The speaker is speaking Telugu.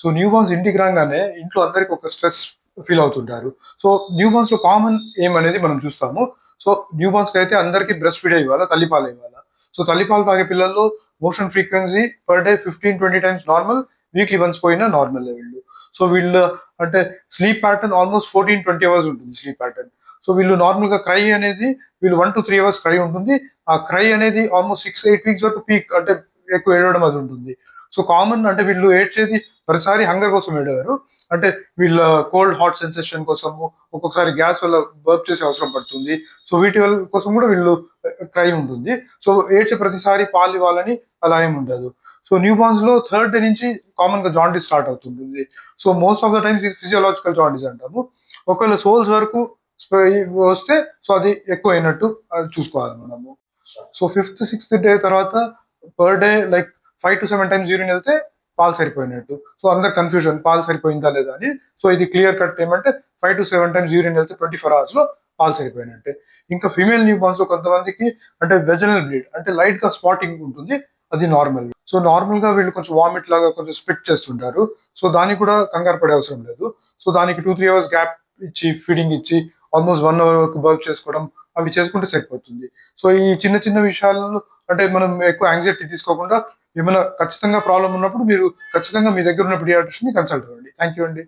సో న్యూ బార్న్స్ ఇంటికి రాగానే ఇంట్లో అందరికి ఒక స్ట్రెస్ ఫీల్ అవుతుంటారు. సో న్యూ బార్న్స్ లో కామన్ ఏమనేది మనం చూస్తాము. సో న్యూ బార్న్స్ అయితే అందరికి బ్రెస్ట్ ఫీడ్ ఇవ్వాలా, తల్లిపాలు ఇవ్వాలా. సో తల్లిపాలు తాగే పిల్లల్లో motion frequency per day 15-20 times normal, weekly once పోయినా నార్మల్ వీళ్ళు. సో వీళ్ళు అంటే స్లీప్ ప్యాటర్న్ ఆల్మోస్ట్ 14-20 అవర్స్ ఉంటుంది స్లీప్ ప్యాటర్న్. సో వీళ్ళు నార్మల్ గా క్రై అనేది వీళ్ళు 1 to 3 అవర్స్ క్రై ఉంటుంది. ఆ క్రై అనేది ఆల్మోస్ట్ 6-8 వీక్స్ వరకు పీక్ అంటే ఎక్కువ ఏడవడం అది ఉంటుంది. సో కామన్ అంటే వీళ్ళు ఏడ్చేది ప్రతిసారి హంగర్ కోసం ఏడవారు. అంటే వీళ్ళ కోల్డ్ హాట్ సెన్సేషన్ కోసము, ఒక్కొక్కసారి గ్యాస్ వల్ల బర్ప్ చేసే అవసరం పడుతుంది. సో వీటి వల్ల కోసం కూడా వీళ్ళు క్రై ఉంటుంది. సో ఏడ్చే ప్రతిసారి పాలు ఇవ్వాలని అలా ఏమి ఉండదు. సో న్యూ బార్న్స్ లో థర్డ్ డే నుంచి కామన్ గా జాండీస్ స్టార్ట్ అవుతుంటుంది. So most of the times ఇది ఫిజియోలాజికల్ జాండీస్ అంటాము. ఒకవేళ సోల్స్ వరకు వస్తే సో అది ఎక్కువ అయినట్టు చూసుకోవాలి మనము. సో ఫిఫ్త్ సిక్స్త్ డే తర్వాత per day like 5 to 7 times urine వెళ్తే పాలు సరిపోయినట్టు. సో అందరు కన్ఫ్యూజన్ పాలు సరిపోయిందా లేదా అని. సో ఇది క్లియర్ కట్ ఏమంటే 5 to 7 టైమ్స్ యూరిన్ వెళ్తే 24 hours లో పాలు సరిపోయినట్టే. ఇంకా ఫీమేల్ న్యూ బార్న్స్ కొంతమందికి అంటే వెజనల్ బ్లీడ్ అంటే లైట్ గా స్పాటింగ్ ఉంటుంది, అది నార్మల్. సో నార్మల్ గా వీళ్ళు కొంచెం వామిట్ లాగా కొంచెం స్పిట్ చేస్తుంటారు. సో దానికి కూడా కంగారు పడే అవసరం లేదు. సో దానికి 2-3 అవర్స్ గ్యాప్ ఇచ్చి ఫీడింగ్ ఇచ్చి ఆల్మోస్ట్ 1 hour వరకు బర్ప్ చేసుకోవడం అవి చేసుకుంటే సరిపోతుంది. సో ఈ చిన్న చిన్న విషయాలను అంటే మనం ఎక్కువ యాంగ్జైటీ తీసుకోకుండా ఏమైనా ఖచ్చితంగా ప్రాబ్లమ్ ఉన్నప్పుడు మీరు ఖచ్చితంగా మీ దగ్గర ఉన్న పీడియాట్రిషియన్ ని కన్సల్ట్ అవ్వండి. థ్యాంక్ యూ అండి.